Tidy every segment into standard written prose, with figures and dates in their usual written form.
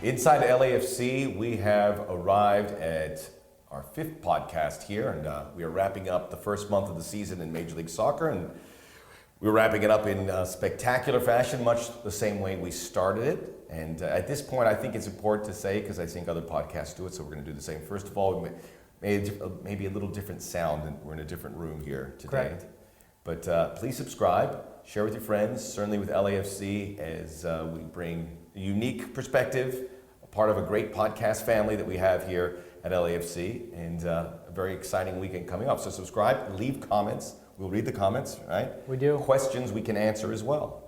Inside LAFC, we have arrived at our 5th podcast here, and we are wrapping up the first month of the season in Major League Soccer, and we're wrapping it up in spectacular fashion, much the same way we started it. And at this point, I think it's important to say, because I think other podcasts do it, so we're going to do the same. First of all, we maybe a little different sound, and we're in a different room here today. Correct. But please subscribe, share with your friends, certainly with LAFC, as we bring a unique perspective, a part of a great podcast family that we have here at LAFC, and a very exciting weekend coming up. So subscribe, leave comments. We'll read the comments, right? We do. Questions we can answer as well.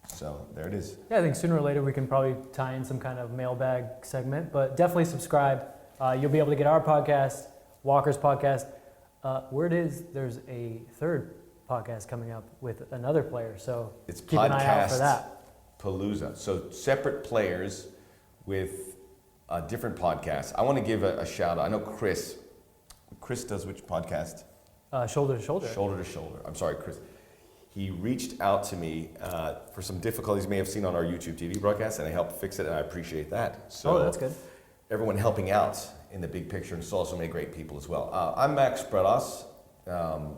So there it is. Yeah, I think sooner or later we can probably tie in some kind of mailbag segment, but definitely subscribe. You'll be able to get our podcast, Walker's podcast. Word is there's a 3rd podcast coming up with another player, so it's keep an eye out for that. Palooza. So separate players with different podcasts. I want to give a shout out. I know Chris does which podcast? Shoulder to Shoulder. Shoulder to Shoulder. I'm sorry, Chris. He reached out to me for some difficulties you may have seen on our YouTube TV broadcast, and I helped fix it, and I appreciate that. So that's good. Everyone helping out in the big picture, and saw so many great people as well. I'm Max Bredas,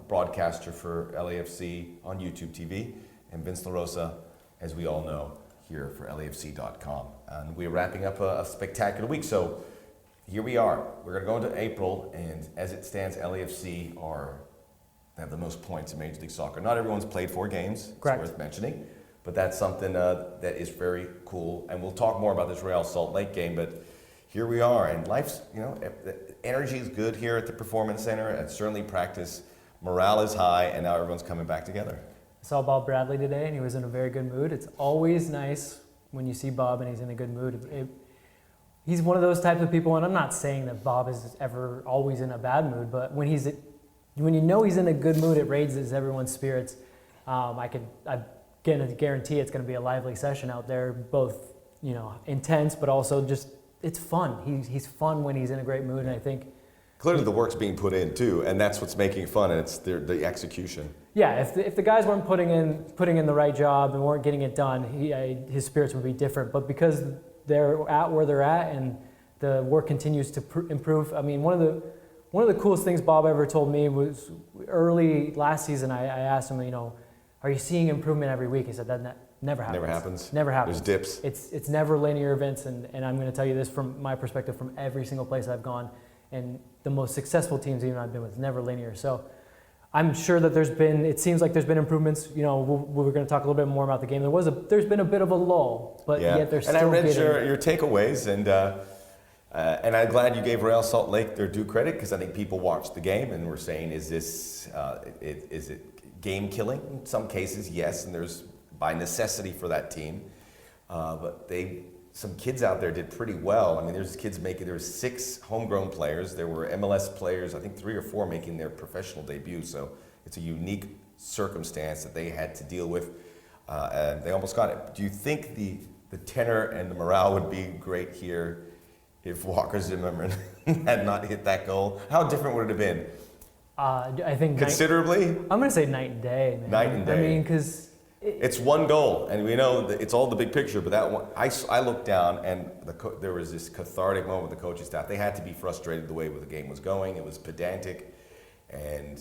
broadcaster for LAFC on YouTube TV, and Vince LaRosa, as we all know, here for LAFC.com. And we're wrapping up a spectacular week. So here we are. We're going to go into April, and as it stands, LAFC have the most points in Major League Soccer. Not everyone's played 4 games. Correct. It's worth mentioning, but that's something that is very cool. And we'll talk more about this Real Salt Lake game, but here we are, and life's, the energy is good here at the Performance Center, and certainly practice. Morale is high, and now everyone's coming back together. I saw Bob Bradley today, and he was in a very good mood. It's always nice when you see Bob and he's in a good mood. He's one of those types of people, and I'm not saying that Bob is ever always in a bad mood, but when you know he's in a good mood, it raises everyone's spirits. I can guarantee it's going to be a lively session out there, both intense, but also just it's fun. He's fun when he's in a great mood, and I think clearly the work's being put in too, and that's what's making it fun, and it's the execution. Yeah, if the guys weren't putting in the right job and weren't getting it done, his spirits would be different. But because they're at where they're at and the work continues to improve, I mean, one of the coolest things Bob ever told me was early last season. I asked him, are you seeing improvement every week? He said that never happens. Never happens. Never happens. There's dips. It's never linear events, and I'm going to tell you this from my perspective, from every single place I've gone, and the most successful teams even I've been with, it's never linear. So I'm sure that it seems like there's been improvements. We're going to talk a little bit more about the game. There's been a bit of a lull, but yet there's still. And I read your takeaways, and I'm glad you gave Real Salt Lake their due credit, because I think people watched the game and were saying, is it game killing? In some cases, yes, and there's by necessity for that team. But some kids out there did pretty well. I mean, there were 6 homegrown players. There were MLS players, I think 3 or 4 making their professional debut. So it's a unique circumstance that they had to deal with, and they almost got it. Do you think the tenor and the morale would be great here if Walker Zimmerman had not hit that goal? How different would it have been? I think considerably. I'm going to say night and day, man. Night and day. I mean, because it's one goal, and we know that it's all the big picture. But that one, I looked down, and there was this cathartic moment with the coaching staff. They had to be frustrated the way the game was going. It was pedantic, and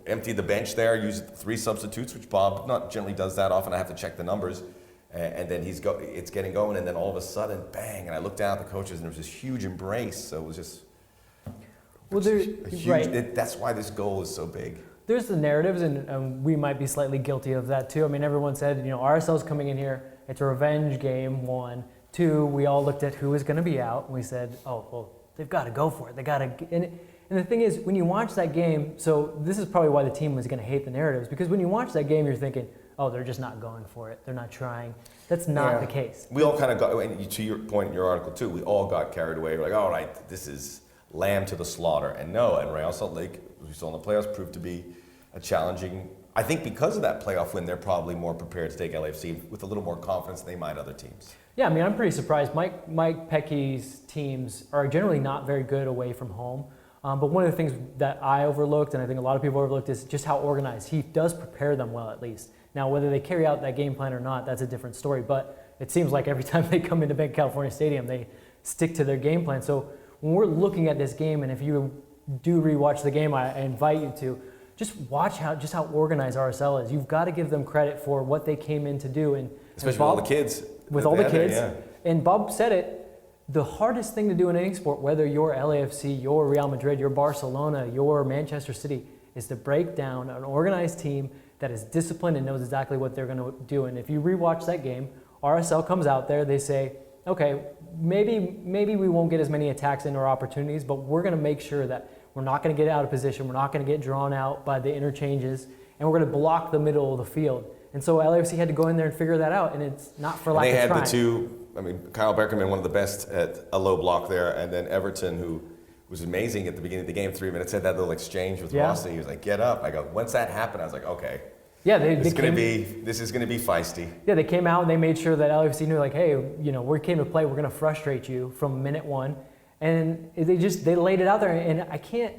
emptied the bench there, used 3 substitutes, which Bob not generally does that often. I have to check the numbers. And then it's getting going, and then all of a sudden, bang! And I looked down at the coaches, and there was this huge embrace. So it was just huge. Right. That's why this goal is so big. There's the narratives, and we might be slightly guilty of that too. I mean, everyone said, RSL's coming in here. It's a revenge game. 1, 2. We all looked at who was going to be out, and we said, oh well, they've got to go for it. They got to. And the thing is, when you watch that game, so this is probably why the team was going to hate the narratives, because when you watch that game, you're thinking, oh, they're just not going for it. They're not trying. That's not the case. We all kind of got, and to your point in your article too, we all got carried away. We're like, all right, this is lamb to the slaughter. And Real Salt Lake, we saw in the playoffs, proved to be a challenging. I think because of that playoff win, they're probably more prepared to take LAFC with a little more confidence than they might other teams. Yeah, I mean, I'm pretty surprised. Mike Petke's teams are generally not very good away from home. But one of the things that I overlooked, and I think a lot of people overlooked, is just how organized. He does prepare them well, at least. Now, whether they carry out that game plan or not, that's a different story. But it seems like every time they come into Banc of California Stadium, they stick to their game plan. So when we're looking at this game, and if you do rewatch the game, I invite you to just watch how organized RSL is. You've got to give them credit for what they came in to do, and especially Bob, with all the kids. With all the kids, yeah. And Bob said it. The hardest thing to do in any sport, whether you're LAFC, you're Real Madrid, you're Barcelona, you're Manchester City, is to break down an organized team that is disciplined and knows exactly what they're going to do. And if you rewatch that game, RSL comes out there, they say, okay, maybe we won't get as many attacks in or opportunities, but we're going to make sure that we're not going to get out of position, we're not going to get drawn out by the interchanges, and we're going to block the middle of the field. And so LAFC had to go in there and figure that out, and it's not for lack of trying. They had the two. I mean, Kyle Beckerman, one of the best at a low block there, and then Everton, who was amazing at the beginning of the game, 3 minutes, had that little exchange with Rossi. He was like, get up. I go, once that happened, I was like, okay. Yeah, this is going to be feisty. Yeah, they came out and they made sure that LAFC knew, like, hey, we came to play, we're going to frustrate you from minute one. And they laid it out there, and I can't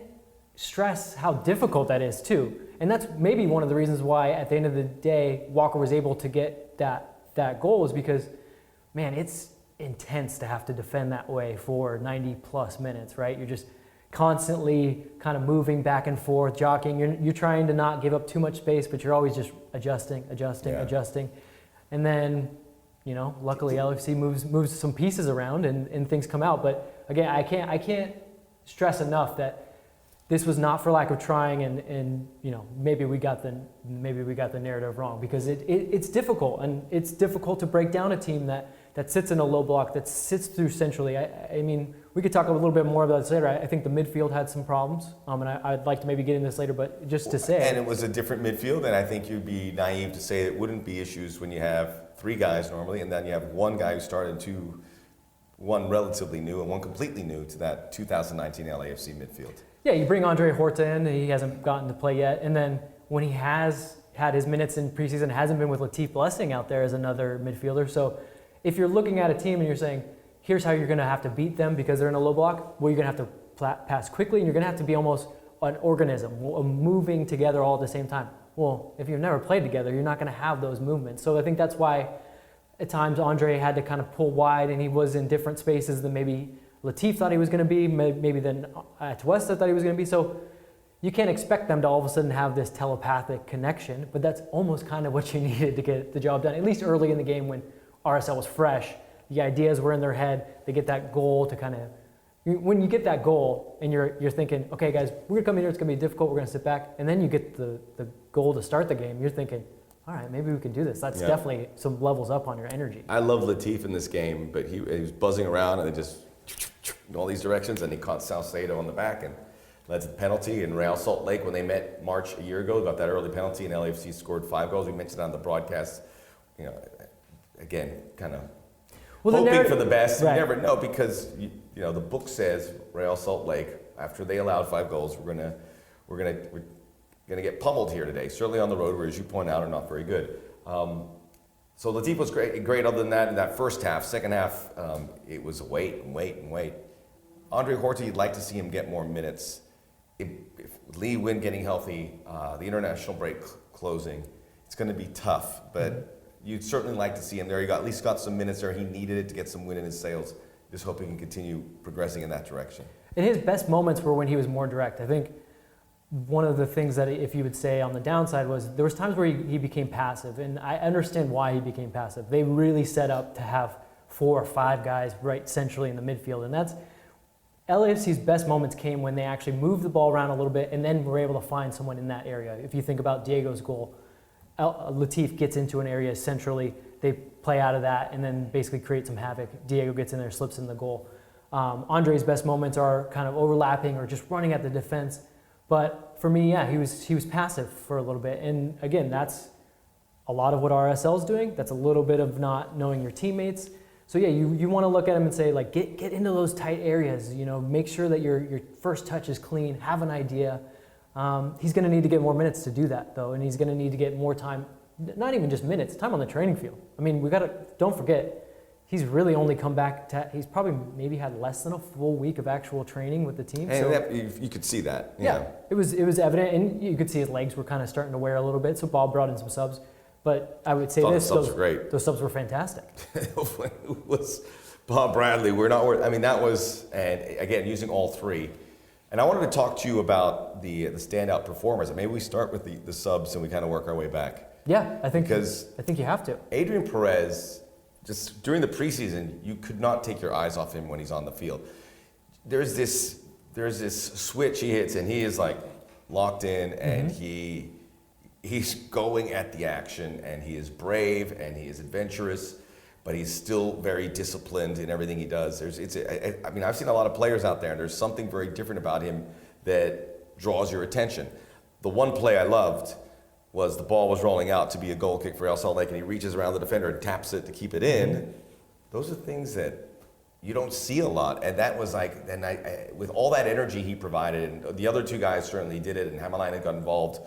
stress how difficult that is too. And that's maybe one of the reasons why at the end of the day, Walker was able to get that goal, is because, man, it's intense to have to defend that way for 90 plus minutes, right? You're just constantly kind of moving back and forth, jockeying. You're trying to not give up too much space, but you're always just adjusting. And then, luckily LFC moves some pieces around and things come out. But again, I can't stress enough that this was not for lack of trying, and maybe we got the narrative wrong, because it's difficult, and it's difficult to break down a team that sits in a low block, that sits through centrally. I mean, we could talk a little bit more about this later. I think the midfield had some problems, and I'd like to maybe get into this later, but just to say. And it was a different midfield, and I think you'd be naive to say it wouldn't be issues when you have three guys normally, and then you have one guy who started one relatively new and one completely new to that 2019 LAFC midfield. Yeah, you bring Andre Horta in, he hasn't gotten to play yet, and then when he has had his minutes in preseason, hasn't been with Latif Blessing out there as another midfielder. So if you're looking at a team and you're saying, here's how you're going to have to beat them because they're in a low block, well, you're going to have to pass quickly, and you're going to have to be almost an organism, moving together all at the same time. Well, if you've never played together, you're not going to have those movements. So I think that's why at times Andre had to kind of pull wide, and he was in different spaces than maybe Latif thought he was going to be, maybe than Atuesta thought he was going to be. So you can't expect them to all of a sudden have this telepathic connection, but that's almost kind of what you needed to get the job done, at least early in the game when RSL was fresh. The ideas were in their head. They get that goal to kind of, when you get that goal and you're thinking, okay, guys, we're going to come in here, it's going to be difficult, we're going to sit back, and then you get the goal to start the game, you're thinking, all right, maybe we can do this. That's definitely some levels up on your energy. I love Latif in this game, but he was buzzing around and they just in all these directions, and he caught Salcedo on the back and led to the penalty. And Real Salt Lake, when they met March a year ago, got that early penalty, and LAFC scored 5 goals. We mentioned it on the broadcast. Again, kind of hoping for the best. Right. You never know, because the book says Real Salt Lake, after they allowed 5 goals, we're gonna get pummeled here today. Certainly on the road, where, as you point out, are not very good. So Latif was great. Other than that, in that first half, second half, it was wait. Andre Horta, you'd like to see him get more minutes. If Lee Win getting healthy, the international break closing, it's going to be tough. But you'd certainly like to see him there. He at least got some minutes there. He needed it to get some win in his sails. Just hope he can continue progressing in that direction. And his best moments were when he was more direct. I think one of the things that, if you would say on the downside, was there was times where he became passive, and I understand why he became passive. They really set up to have 4 or 5 guys right centrally in the midfield, and that's LAFC's best moments came when they actually moved the ball around a little bit and then were able to find someone in that area. If you think about Diego's goal, Latif gets into an area centrally, they play out of that and then basically create some havoc. Diego gets in there, slips in the goal. Andre's best moments are kind of overlapping or just running at the defense. But for me, he was passive for a little bit. And again, that's a lot of what RSL is doing. That's a little bit of not knowing your teammates. So you want to look at him and say, like, get into those tight areas. Make sure that your first touch is clean. Have an idea. He's going to need to get more minutes to do that, though, and he's going to need to get more time. Not even just minutes, time on the training field. I mean, don't forget, he's really only come back he's probably maybe had less than a full week of actual training with the team. And you could see that. Yeah, it was evident, and you could see his legs were kind of starting to wear a little bit. So Bob brought in some subs, But I would say Thought the this: subs were great. Those subs were fantastic. It was Bob Bradley. We're not worried. I mean, that was, and again, using all three. And I wanted to talk to you about the standout performers. And maybe we start with the subs and we kind of work our way back. Yeah, I think you have to. Adrian Perez, just during the preseason, you could not take your eyes off him when he's on the field. There's this switch he hits, and he is like locked in, and he's going at the action, and he is brave, and he is adventurous, but he's still very disciplined in everything he does. I mean, I've seen a lot of players out there, and there's something very different about him that draws your attention. The one play I loved was the ball was rolling out to be a goal kick for El Salt Lake, and he reaches around the defender and taps it to keep it in. Those are things that you don't see a lot, and that was like, and with all that energy he provided, and the other two guys certainly did it, and Hamalainen got involved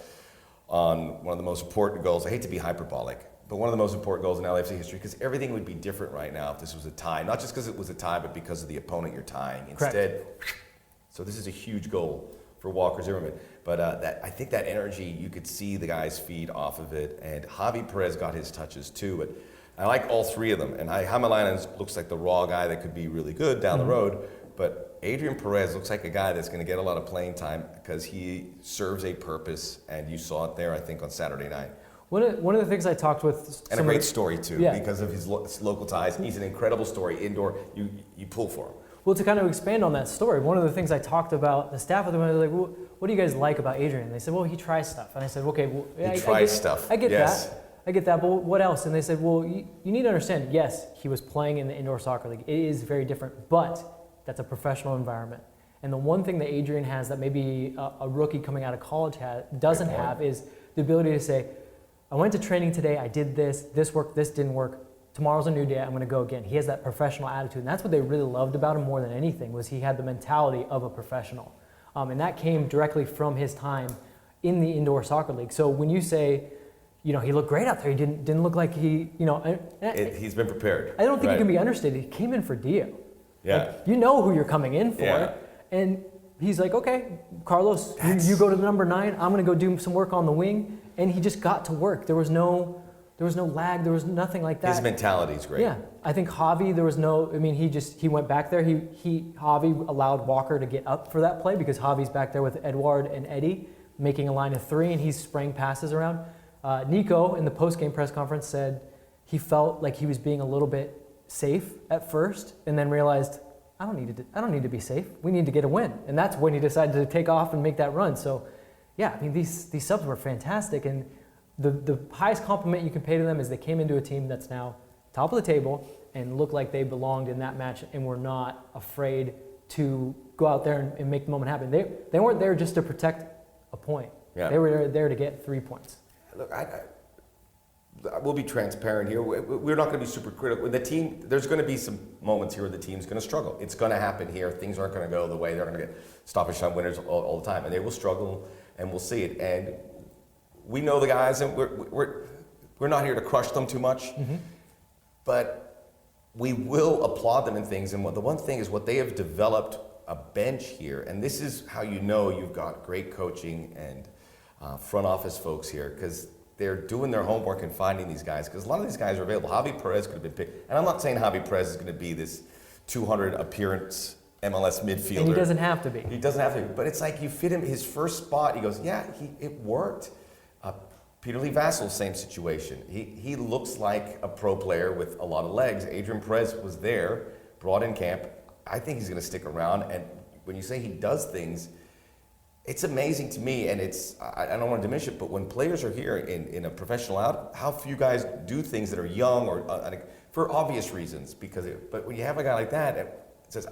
on one of the most important goals. I hate to be hyperbolic, but one of the most important goals in LAFC history, because everything would be different right now if this was a tie, not just because it was a tie, but because of the opponent you're tying. Instead, so this is a huge goal for Walker Zimmerman. But I think that energy, you could see the guys feed off of it, and Javi Perez got his touches too. But I like all three of them, and Hamalainen looks like the raw guy that could be really good down the road, but Adrian Perez looks like a guy that's going to get a lot of playing time because he serves a purpose, and you saw it there, I think, on Saturday night. One of the things I talked with... And a great story, too, because of his local ties. He's an incredible story, indoor. You pull for him. Well, to kind of expand on that story, one of the things I talked about, the staff with them, I was like, well, what do you guys like about Adrian? And they said, well, he tries stuff. And I said, okay, well, he tries stuff. I get yes. that. I get that, but what else? And they said, well, you need to understand, yes, he was playing in the indoor soccer league. It is very different, but that's a professional environment. And the one thing that Adrian has that maybe a rookie coming out of college doesn't have is the ability to say, I went to training today, I did this worked, this didn't work. Tomorrow's a new day, I'm going to go again. He has that professional attitude, and that's what they really loved about him more than anything, was he had the mentality of a professional. And that came directly from his time in the indoor soccer league. So when you say, he looked great out there, he didn't look like he, he's been prepared. I don't think it can be understated. He came in for Dio. Yeah. Like, you know who you're coming in for. Yeah. And he's like, okay, Carlos, you go to the number 9, I'm going to go do some work on the wing. And he just got to work. There was no lag. There was nothing like that. His mentality is great. Yeah, I think Javi. There was no. I mean, he went back there. Javi allowed Walker to get up for that play because Javi's back there with Edouard and Eddie making a line of 3, and he's spraying passes around. Nico in the post-game press conference said he felt like he was being a little bit safe at first, and then realized I don't need to be safe. We need to get a win, and that's when he decided to take off and make that run. So, yeah, I mean these subs were fantastic, and the highest compliment you can pay to them is they came into a team that's now top of the table and looked like they belonged in that match and were not afraid to go out there and make the moment happen. They weren't there just to protect a point. Yeah. They were there to get 3 points. Look, we'll be transparent here. We're not going to be super critical. With the team, there's going to be some moments here where the team's going to struggle. It's going to happen here. Things aren't going to go the way they're going to get stoppage time winners all the time, and they will struggle, and we'll see it. And we know the guys, and we're not here to crush them too much, but we will applaud them in things. And the one thing is what they have developed a bench here, and this is how you know you've got great coaching and front office folks here, because they're doing their homework and finding these guys, because a lot of these guys are available. Javi Perez could have been picked, and I'm not saying Javi Perez is going to be this 200 appearance MLS midfielder. And he doesn't have to be. He doesn't have to be, but it's like you fit him his first spot. He goes, it worked. Peter Lee Vassell, same situation. He looks like a pro player with a lot of legs. Adrian Perez was there, brought in camp. I think he's going to stick around. And when you say he does things, it's amazing to me. And I don't want to diminish it, but when players are here in a professional how few guys do things that are young or for obvious reasons. But when you have a guy like that, it says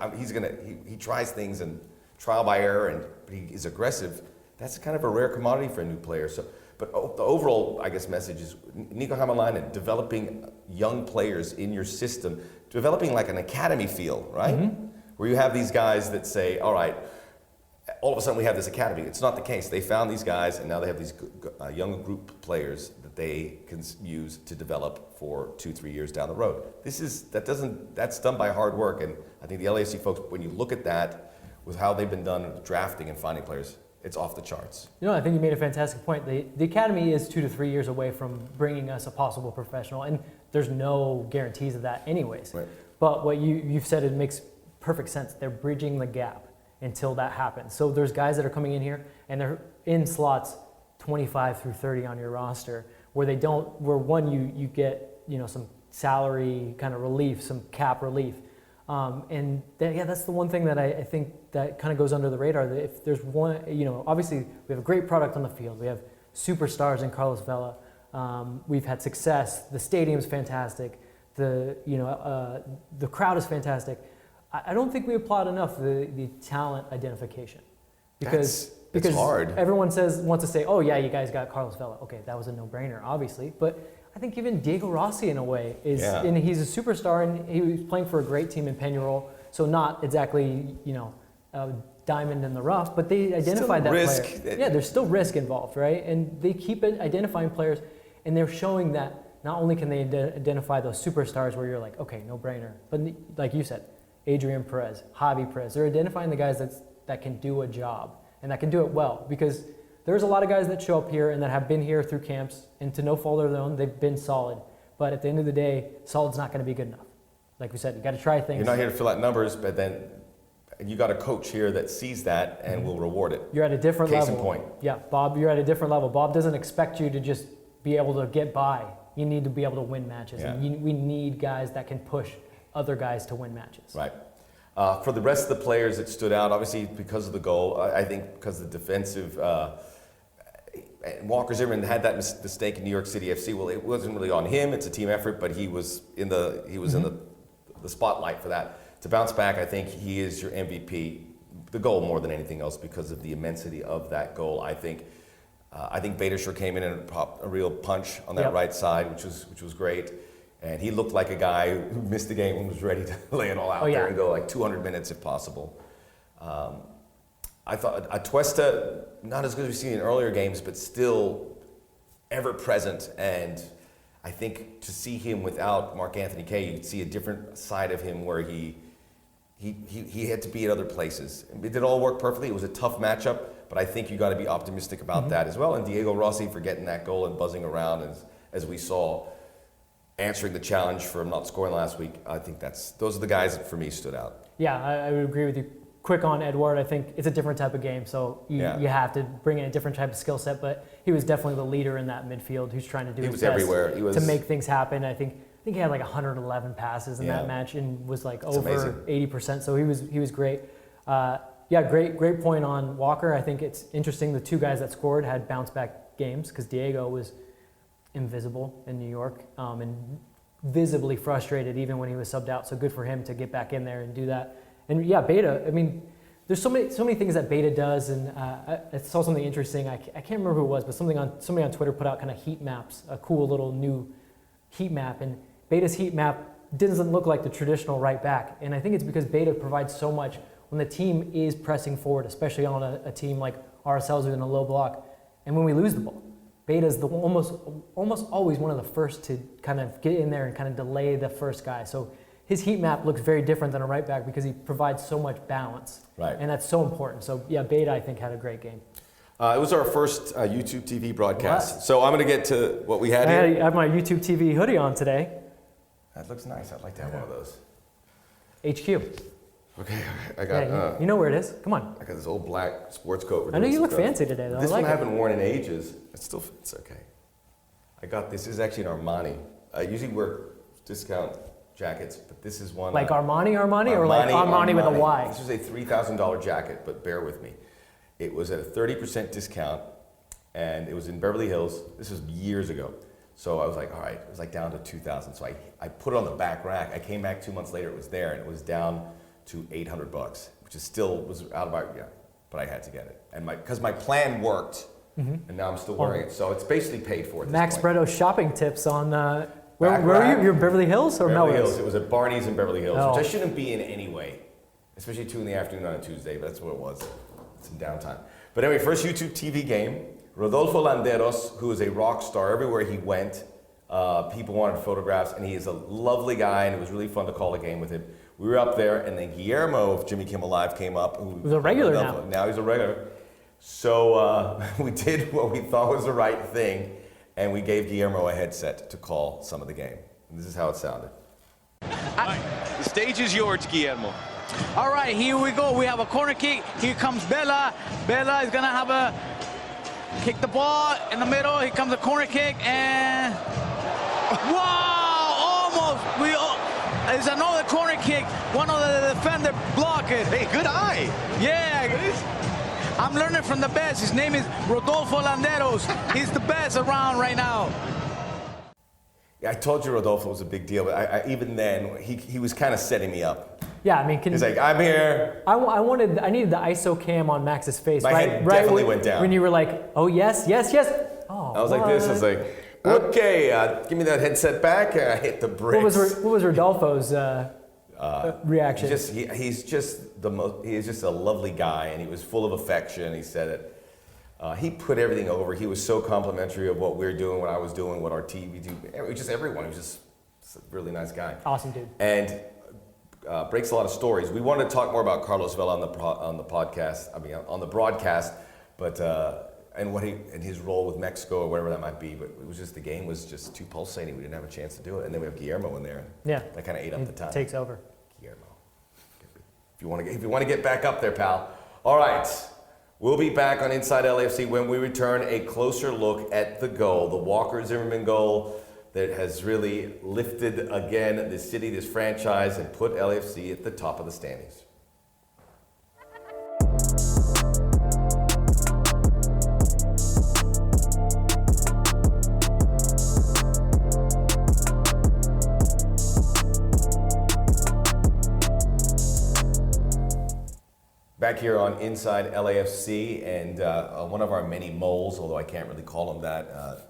he tries things and trial by error, but he is aggressive. That's kind of a rare commodity for a new player. But the overall, I guess, message is Nico Hamalainen developing young players in your system, developing like an academy feel, right? Mm-hmm. Where you have these guys that say, all right, all of a sudden we have this academy. It's not the case. They found these guys, and now they have these young group players that they can use to develop for 2-3 years down the road. That's done by hard work, and I think the LAFC folks, when you look at that with how they've been done drafting and finding players, it's off the charts. I think you made a fantastic point. The academy is 2 to 3 years away from bringing us a possible professional, and there's no guarantees of that anyways. Right. But what you've said, it makes perfect sense. They're bridging the gap until that happens. So there's guys that are coming in here, and they're in slots 25 through 30 on your roster, where you get some salary kind of relief, some cap relief. That's the one thing that I think that kind of goes under the radar. That if there's one, obviously we have a great product on the field. We have superstars in Carlos Vela. We've had success. The stadium's fantastic. The crowd is fantastic. I don't think we applaud enough the talent identification because it's hard. Everyone wants to say, oh yeah, you guys got Carlos Vela. Okay, that was a no-brainer, obviously, but I think even Diego Rossi, in a way, and he's a superstar, and he was playing for a great team in Peñarol, so not exactly, a diamond in the rough, but they identified that player. Yeah, there's still risk involved, right? And they keep identifying players, and they're showing that not only can they identify those superstars where you're like, okay, no-brainer, but like you said, Adrian Perez, Javi Perez, they're identifying the guys that can do a job, and that can do it well, because there's a lot of guys that show up here and that have been here through camps, and to no fault of their own, they've been solid. But at the end of the day, solid's not going to be good enough. Like we said, you got to try things. You're not here to fill out numbers, but then you got a coach here that sees that and will reward it. You're at a different level. Case in point. Yeah, Bob, you're at a different level. Bob doesn't expect you to just be able to get by. You need to be able to win matches. Yeah. And we need guys that can push other guys to win matches. Right. For the rest of the players that stood out, obviously because of the goal, I think because of the defensive. Walker Zimmerman had that mistake in New York City FC. Well, it wasn't really on him. It's a team effort, but he was in the spotlight for that. To bounce back, I think he is your MVP. The goal more than anything else because of the immensity of that goal. I think Beta sure came in and popped a real punch on that right side, which was great. And he looked like a guy who missed the game and was ready to lay it all out there and go like 200 minutes if possible. I thought Atuesta, not as good as we've seen in earlier games, but still ever present. And I think to see him without Mark Anthony Kaye, you could see a different side of him where he had to be at other places. It didn't all work perfectly. It was a tough matchup, but I think you got to be optimistic about that as well. And Diego Rossi for getting that goal and buzzing around as we saw, answering the challenge for him not scoring last week. I think those are the guys that for me stood out. Yeah, I would agree with you. Quick on Edward, I think it's a different type of game, so you have to bring in a different type of skill set, but he was definitely the leader in that midfield who's trying to do his best everywhere. to make things happen. I think he had like 111 passes in that match and was like over 80%, so he was great. Great point on Walker. I think it's interesting the two guys that scored had bounce back games because Diego was invisible in New York and visibly frustrated even when he was subbed out, so good for him to get back in there and do that. And Beta, I mean, there's so many things that Beta does, and I saw something interesting. I can't remember who it was, but somebody on Twitter put out kind of heat maps, a cool little new heat map, and Beta's heat map doesn't look like the traditional right back, and I think it's because Beta provides so much when the team is pressing forward, especially on a team like RSL's in a low block, and when we lose the ball. Beta's almost always one of the first to kind of get in there and kind of delay the first guy. So his heat map looks very different than a right back because he provides so much balance. Right. And that's so important. So, Beta, I think, had a great game. It was our first YouTube TV broadcast. So I'm going to get to what we had here. I have my YouTube TV hoodie on today. That looks nice. I'd like to have one of those. HQ. Okay, I got... you know where it is. Come on. I got this old black sports coat. I know you look fancy today, though. This one I haven't worn in ages. It still fits okay. I got this. This is actually an Armani. I usually wear discount jackets, but this is one. Like Armani or like Armani with a Y? This was a $3,000 jacket, but bear with me. It was at a 30% discount, and it was in Beverly Hills. This was years ago. So I was like, all right, it was like down to $2,000. So I put it on the back rack. I came back 2 months later, it was there, and it was down to $800, which is still was out of our, but I had to get it. And because my plan worked, and now I'm still wearing it. So it's basically paid for at this Max point. Bredo's shopping tips on, where were you? You're Beverly Hills or Beverly Melrose? Hills. It was at Barney's in Beverly Hills, Oh. which I shouldn't be in anyway, especially 2 in the afternoon on a Tuesday, but that's what it was. Some downtime. But anyway, first YouTube TV game. Rodolfo Landeros, who is a rock star everywhere he went. People wanted photographs, and he is a lovely guy, and it was really fun to call a game with him. We were up there, and then Guillermo of Jimmy Kimmel Live came up. Who was a regular now. Now he's a regular. So we did what we thought was the right thing, and we gave Guillermo a headset to call some of the game. And this is how it sounded. The stage is yours, Guillermo. All right, here we go. We have a corner kick. Here comes Bella. Bella is gonna have a kick the ball in the middle. Here comes a corner kick, and wow, almost. There's another corner kick. One of the defender block it. Hey, good eye. Yeah. I'm learning from the best. His name is Rodolfo Landeros. He's the best around right now. Yeah, I told you Rodolfo was a big deal, but even then, he was kind of setting me up. Yeah, I mean, He's like, I'm here. I needed the ISO cam on Max's face. My head definitely went down. When you were like, oh, yes, yes, yes. Oh, I was like this. I was like, okay, give me that headset back. I hit the brakes. What was Rodolfo's reaction? He's just a lovely guy, and he was full of affection. He said it. He put everything over. He was so complimentary of what we're doing, what I was doing, what our TV do. It was just everyone. He was just a really nice guy. Awesome dude. And breaks a lot of stories. We wanted to talk more about Carlos Vela on the podcast. I mean, on the broadcast, but and his role with Mexico or whatever that might be. But it was just the game was just too pulsating. We didn't have a chance to do it. And then we have Guillermo in there. Yeah. That kind of ate up the time. Takes over. Guillermo, if you want to get back up there, pal. All right. We'll be back on Inside LAFC when we return a closer look at the goal, the Walker Zimmerman goal that has really lifted again this city, this franchise, and put LAFC at the top of the standings. Back here on Inside LAFC, and one of our many moles, although I can't really call him that,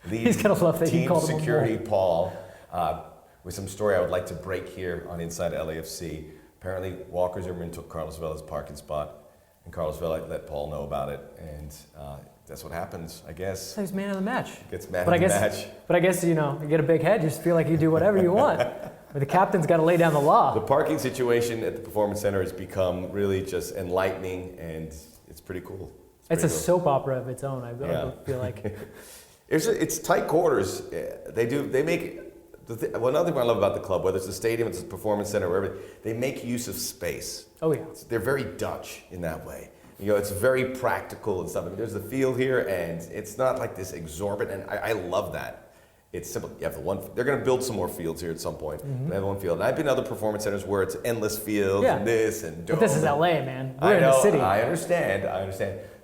He's gonna love that you team called him a security mole. Paul, with some story I would like to break here on Inside LAFC. Apparently, Walker Zimmerman took Carlos Vela's parking spot, and Carlos Vela let Paul know about it, and that's what happens, I guess. He's man of the match. Gets man of the match. But I guess, you get a big head, you just feel like you do whatever you want. But the captain's got to lay down the law. The parking situation at the Performance Center has become really just enlightening, and it's pretty cool. It's a soap opera of its own, I feel like. It's tight quarters. They make another thing I love about the club, whether it's the stadium, it's the Performance Center, wherever, they make use of space. Oh yeah. They're very Dutch in that way. It's very practical and stuff. I mean, there's the field here, and it's not like this exorbitant. I love that. It's simple. You have the one. They're going to build some more fields here at some point. Mm-hmm. They have one field. And I've been to other performance centers where it's endless fields and this and. But this is LA, man. We're in the city. I understand.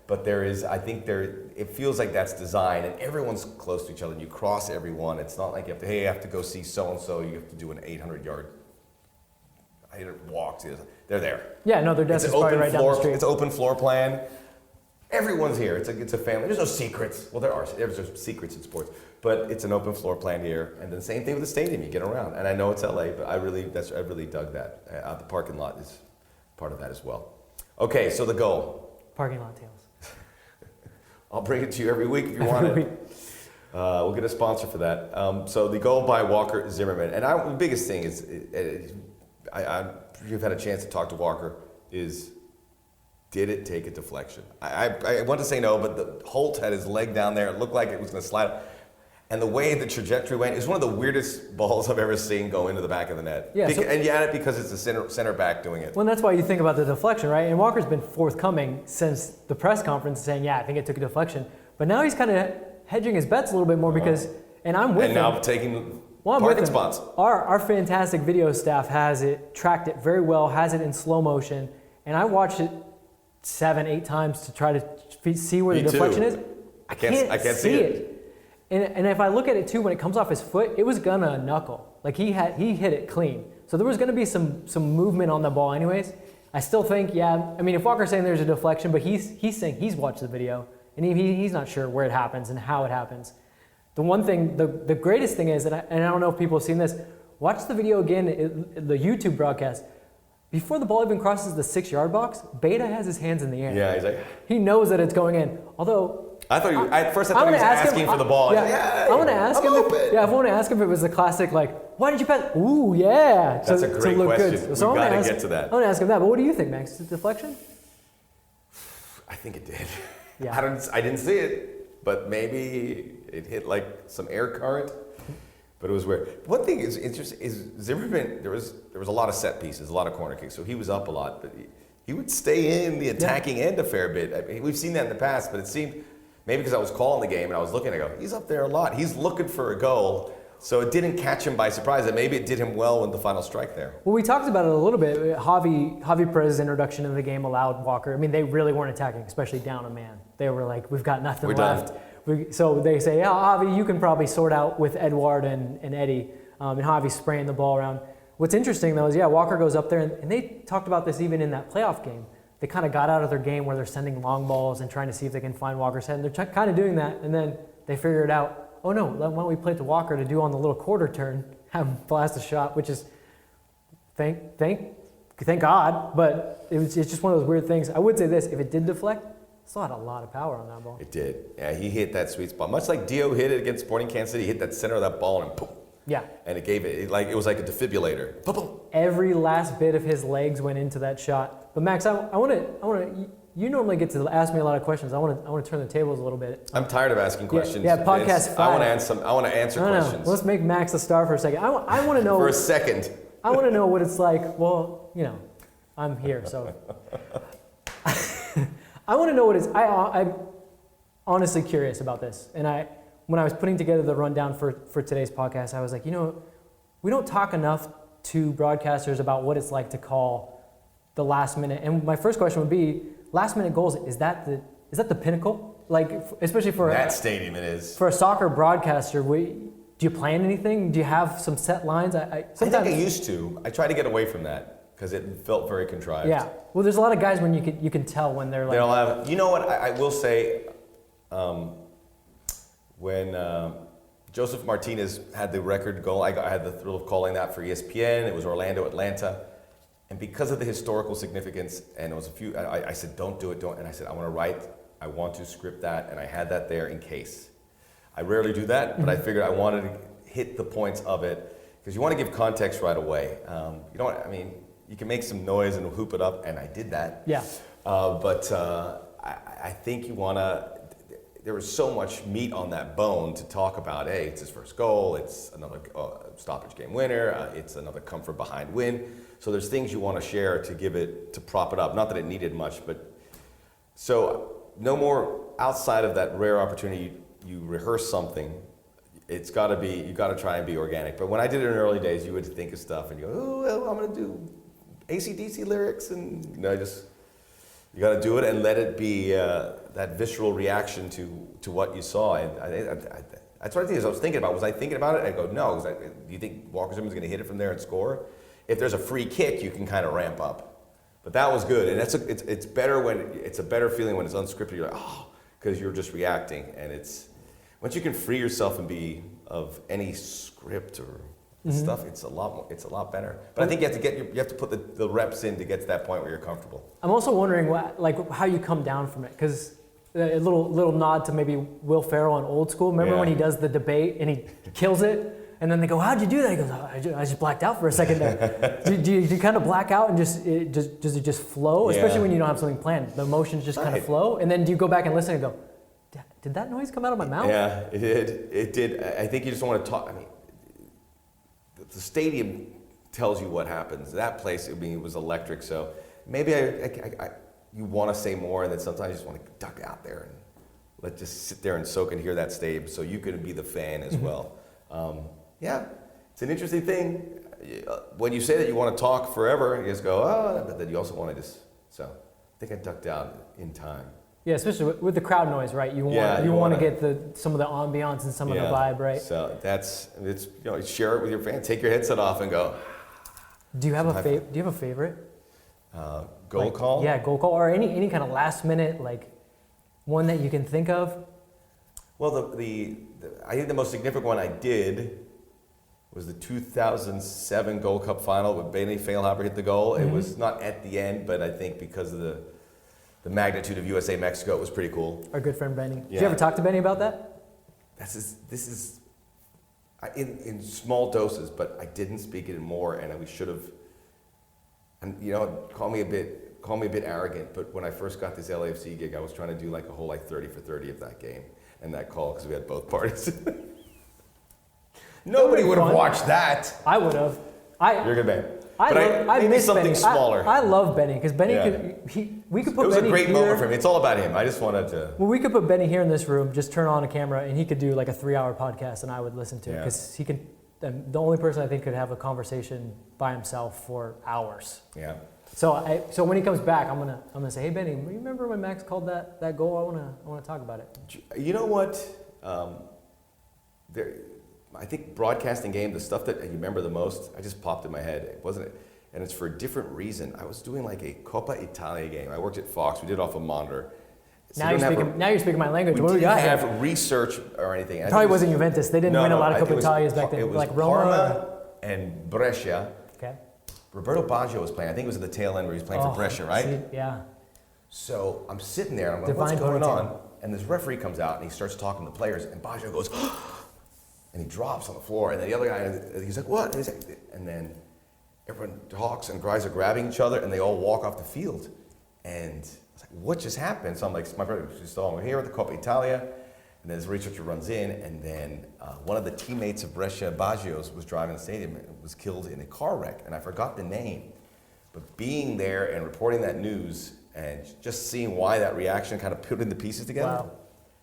But it feels like that's design, and everyone's close to each other, and you cross everyone. It's not like you have to go see so-and-so, you have to do an 800-yard walk. They're there. Yeah, no, their desk is probably right down the street. It's an open floor plan. Everyone's here. It's a family. There's no secrets. Well, there's secrets in sports, but it's an open floor plan here. And then the same thing with the stadium. You get around. And I know it's LA, but I really dug that. The parking lot is part of that as well. Okay, so the goal. Parking lot tales. I'll bring it to you every week if you want it. We'll get a sponsor for that. So the goal by Walker Zimmerman, and the biggest thing is, you've had a chance to talk to Walker, is did it take a deflection? I want to say no, but the Holt had his leg down there. It looked like it was going to slide. And the way the trajectory went is one of the weirdest balls I've ever seen go into the back of the net. Yeah, and you add it because it's the center back doing it. Well, that's why you think about the deflection, right? And Walker's been forthcoming since the press conference saying, yeah, I think it took a deflection. But now he's kind of hedging his bets a little bit more because, and I'm with him. And now taking parking spots. Our fantastic video staff has it, tracked it very well, has it in slow motion. And I watched it 7-8 times to try to see where the deflection is. I can't see it. And if I look at it too, when it comes off his foot, it was gonna knuckle. Like he hit it clean. So there was gonna be some movement on the ball anyways. I still think, if Walker's saying there's a deflection, but he's saying he's watched the video and he's not sure where it happens and how it happens. The one thing, the greatest thing is, and I don't know if people have seen this, watch the video again, the YouTube broadcast. Before the ball even crosses the 6-yard box, Beta has his hands in the air. Yeah, he's like. He knows that it's going in. Although. I thought at first he was asking for the ball. I want to ask him. I want to ask him if it was the classic, like, why did you pass? Ooh, yeah. That's a great question. We've got to get to that. I want to ask him that. But what do you think, Max? Is it deflection? I think it did. Yeah. I didn't see it, but maybe it hit like some air current. But it was weird. One thing is interesting is Zimmerman. There was a lot of set pieces, a lot of corner kicks, so he was up a lot. But he would stay in the attacking end a fair bit. I mean, we've seen that in the past, but it seemed maybe because I was calling the game and I was looking, I go, he's up there a lot. He's looking for a goal. So it didn't catch him by surprise, and maybe it did him well with the final strike there. Well, we talked about it a little bit. Javi Perez's introduction into the game allowed Walker. I mean, they really weren't attacking, especially down a man. They were like, we've got nothing left. So they say, yeah, Javi, you can probably sort out with Edouard and Eddie, and Javi spraying the ball around. What's interesting, though, is, Walker goes up there, and they talked about this even in that playoff game. They kind of got out of their game where they're sending long balls and trying to see if they can find Walker's head, and they're kind of doing that, and then they figure it out. Oh no, why don't we play it to Walker to do on the little quarter turn, have him blast a shot, which is, thank God, but it's just one of those weird things. I would say this, if it did deflect, it still had a lot of power on that ball. It did. Yeah, he hit that sweet spot. Much like Dio hit it against Sporting Kansas City, he hit that center of that ball and boom. Yeah. And it gave it was like a defibrillator. Boom, boom. Every last bit of his legs went into that shot. But Max, I want to. You normally get to ask me a lot of questions. I want to turn the tables a little bit. I'm tired of asking questions. Yeah, podcast 5. I want to answer questions. Let's make Max a star for a second. I want to know. For a second. I want to know what it's like. Well, I'm here, so. I want to know what it's. I'm honestly curious about this. And when I was putting together the rundown for today's podcast, I was like, we don't talk enough to broadcasters about what it's like to call the last minute. And my first question would be, last minute goals, is that the pinnacle? Like, especially for that stadium, it is. For a soccer broadcaster, do you plan anything? Do you have some set lines? I think I used to. I try to get away from that because it felt very contrived. Yeah. Well, there's a lot of guys when you can tell when they're like. They'll have. You know what? I will say, when Joseph Martinez had the record goal, I had the thrill of calling that for ESPN. It was Orlando, Atlanta. And because of the historical significance, and it was a few, I said, don't do it, don't. And I said, I want to script that, and I had that there in case. I rarely do that, but I figured I wanted to hit the points of it, because you want to give context right away. You can make some noise and hoop it up, and I did that. Yeah. But I think you want to, there was so much meat on that bone to talk about. Hey, it's his first goal, it's another stoppage game winner, it's another come from behind win. So there's things you want to share to prop it up. Not that it needed much, but so no more outside of that rare opportunity. You rehearse something. It's got to be, you got to try and be organic. But when I did it in the early days, you would think of stuff and you go, oh, well, I'm going to do AC/DC lyrics, and you got to do it and let it be that visceral reaction to what you saw. And that's what I think. As I was thinking about, was I thinking about it? I go, no. Do you think Walker Zimmerman's going to hit it from there and score? If there's a free kick, you can kind of ramp up. But that was good, and it's better it's a better feeling when it's unscripted. You're like, because you're just reacting, and once you can free yourself and be of any script or stuff, it's a lot better. But I think you have to put the reps in to get to that point where you're comfortable. I'm also wondering how you come down from it, because a little nod to maybe Will Ferrell on Old School. Remember when he does the debate and he kills it? And then they go, how'd you do that? He goes, I just blacked out for a second there. do you kind of black out and does it just flow? Especially when you don't have something planned. The emotions just kind of flow. And then do you go back and listen and go, did that noise come out of my mouth? Yeah, it did. It did. I think you just want to talk. I mean, the stadium tells you what happens. That place, it was electric. So maybe you want to say more, and then sometimes you just want to duck out there and just sit there and soak and hear that stadium so you can be the fan as well. Yeah, it's an interesting thing. When you say that you want to talk forever, you just go, but then you also want to so I think I ducked out in time. Yeah, especially with the crowd noise, right? You want to get some of the ambiance and some of the vibe, right? So share it with your fans. Take your headset off and go. Do you have a favorite? Goal call? Yeah, goal call, or any kind of last minute one that you can think of. Well, I think the most significant one I did was the 2007 Gold Cup final with Benny Feilhaber hit the goal. It was not at the end, but I think because of the magnitude of USA-Mexico, it was pretty cool. Our good friend Benny. Yeah. Did you ever talk to Benny about that? This is in small doses, but I didn't speak it in more, and we should have. And call me a bit call me a bit arrogant, but when I first got this LAFC gig, I was trying to do like a whole like 30 for 30 of that game and that call because we had both parties. Nobody would have watched that. I would have. You're a good man. I miss something Benny. smaller. I love Benny because Benny we could put It was Benny a great here. moment for him. It's all about him. I just wanted to. Well, we could put Benny here in this room, just turn on a camera, and he could do like a 3-hour podcast, and I would listen to it because he can. The only person I think could have a conversation by himself for hours. Yeah. So when he comes back, I'm gonna say, hey Benny, you remember when Max called that goal? I wanna talk about it. You know what? I think broadcasting game, the stuff that you remember the most, I just popped in my head. It wasn't, and it's for a different reason. I was doing like a Coppa Italia game. I worked at Fox. We did it off a monitor. So Now you're speaking my language. What do we didn't got here? have research or anything. Probably wasn't Juventus. They didn't win a lot of Coppa Italias back then. It was Like Parma Roma. and Brescia. Okay. Roberto Baggio was playing. I think it was at the tail end where he was playing for Brescia, right? See, yeah. So I'm sitting there and I'm like, what's going on? And this referee comes out and he starts talking to the players and Baggio goes, and he drops on the floor. And then the other guy, he's like, what? And then everyone talks and guys are grabbing each other and they all walk off the field. And I was like, what just happened? So I'm like, my brother just saw him here at the Coppa Italia. And then this researcher runs in and then one of the teammates of Brescia, Baggio's, was driving the stadium and was killed in a car wreck. And I forgot the name. But being there and reporting that news and just seeing why that reaction kind of putting the pieces together, Wow.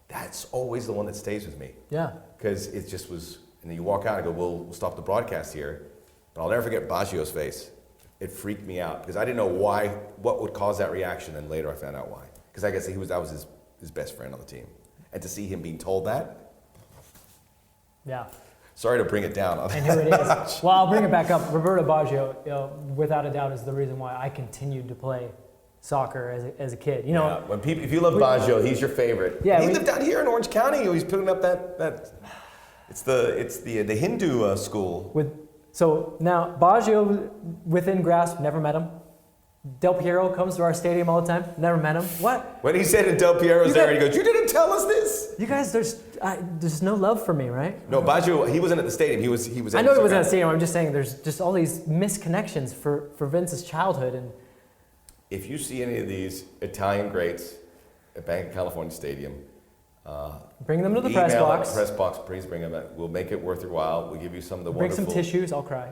That's always the one that stays with me. Yeah. Because it just was, and then you walk out and go, we'll stop the broadcast here. But I'll never forget Baggio's face. It freaked me out because I didn't know what would cause that reaction, and later I found out why. Because I guess that was his best friend on the team. And to see him being told that, Yeah. sorry to bring it down. And here it is. Well, I'll bring it back up. Roberto Baggio, without a doubt, is the reason why I continued to play soccer as a kid. Yeah, if you love Baggio, he's your favorite. Yeah, he lived out here in Orange County. He's putting up that. It's the Hindu school. So now Baggio within grasp, never met him. Del Piero comes to our stadium all the time, never met him. What? When he said that Del Piero's there, he goes, "You didn't tell us this." You guys, there's no love for me, right? No, Baggio, he wasn't at the stadium. He was. I know he wasn't at the stadium. I'm just saying there's just all these misconnections for Vince's childhood. And if you see any of these Italian greats at Bank of California Stadium, bring them to the email press box. at the press box, please bring them. We'll make it worth your while. We'll give you some of the Bring wonderful. some tissues. I'll cry.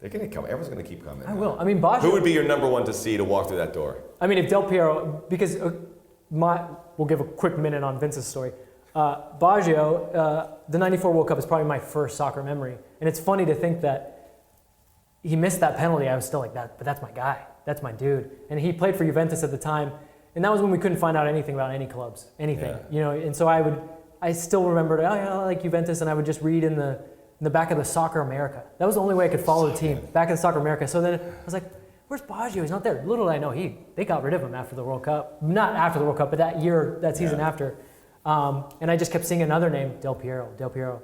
They're gonna come. Everyone's gonna keep coming. I will. I mean, Baggio. Who would be your number one to see to walk through that door? I mean, if Del Piero, because we'll give a quick minute on Vince's story. Baggio, the '94 World Cup is probably my first soccer memory, and it's funny to think that he missed that penalty. I was still like that, but that's my guy. That's my dude. And he played for Juventus at the time, and that was when we couldn't find out anything about any clubs, anything, And so I still remembered, I like Juventus, and I would just read in the back of the Soccer America. That was the only way I could follow the team, back of the Soccer America. So then I was like, where's Baggio? He's not there. Little did I know, they got rid of him after the World Cup. Not after the World Cup, but that season after. And I just kept seeing another name, Del Piero.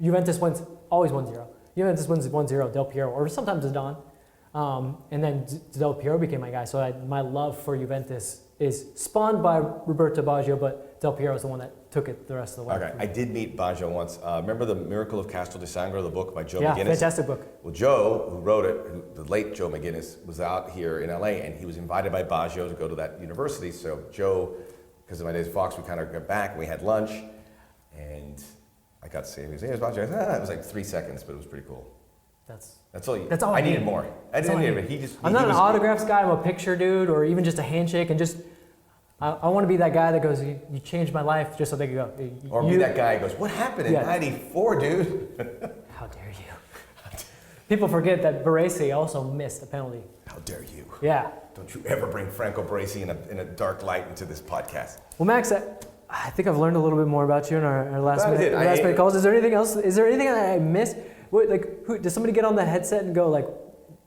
Juventus wins, always 1-0. Juventus wins 1-0, Del Piero, or sometimes Zidane. And then Del Piero became my guy. So my love for Juventus is spawned by Roberto Baggio, but Del Piero is the one that took it the rest of the way. Okay, I did meet Baggio once. Remember The Miracle of Castel di Sangro, the book by Joe Yeah, McGinnis? fantastic book. Well, Joe, who wrote it, the late Joe McGinnis, was out here in LA, and he was invited by Baggio to go to that university. So Joe, because of my days at Fox, we kind of got back, and we had lunch, and I got to see him. He was like, "Here's Baggio." It was like 3 seconds, but it was pretty cool. That's all. I needed more. I didn't need it. I'm not an autographs guy. I'm a picture dude, or even just a handshake, and just I want to be that guy that goes, "You changed my life," just so they can go. Or be that guy who goes, "What happened in '94, dude?" How dare you? People forget that Baresi also missed a penalty. How dare you? Yeah. Don't you ever bring Franco Baresi in a dark light into this podcast. Well, Max, I think I've learned a little bit more about you in our last Last minute calls. Is there anything else? Is there anything I missed? Does somebody get on the headset and go like,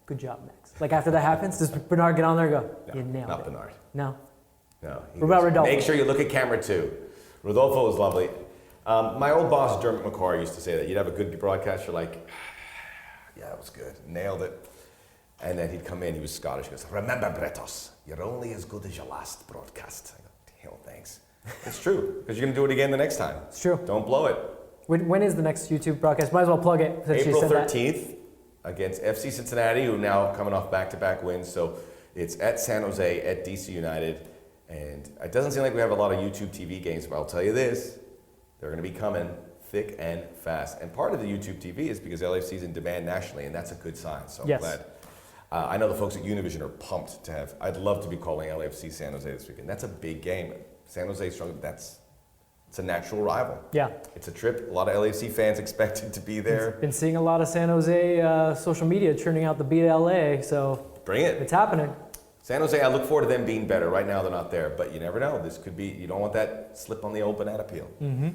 "Good job, Max"? Like after that happens, does Bernard get on there and go, "You nailed it"? Not Bernard. No. What about Rodolfo? Make sure you look at camera 2. Rodolfo was lovely. My old boss, Dermot McCoy, used to say that you'd have a good broadcast. You're like, "Yeah, it was good. Nailed it." And then he'd come in. He was Scottish. He goes, "Remember, Bretos, you're only as good as your last broadcast." I go, "Hell, thanks." It's true, because you're going to do it again the next time. It's true. Don't blow it. When is the next YouTube broadcast? Might as well plug it. Since April you said 13th. against FC Cincinnati, who are now coming off back-to-back wins. So it's at San Jose, at DC United. And it doesn't seem like we have a lot of YouTube TV games, but I'll tell you this, they're going to be coming thick and fast. And part of the YouTube TV is because LAFC is in demand nationally, and that's a good sign. So I'm glad. I know the folks at Univision are pumped to have. I'd love to be calling LAFC San Jose this weekend. That's a big game. San Jose strong. It's a natural rival. Yeah. It's a trip. A lot of LAFC fans expected to be there. Been seeing a lot of San Jose social media churning out the beat LA, so bring it. It's happening. San Jose, I look forward to them being better. Right now, they're not there, but you never know. This could be. You don't want that slip on the old banana peel. Mm-hmm.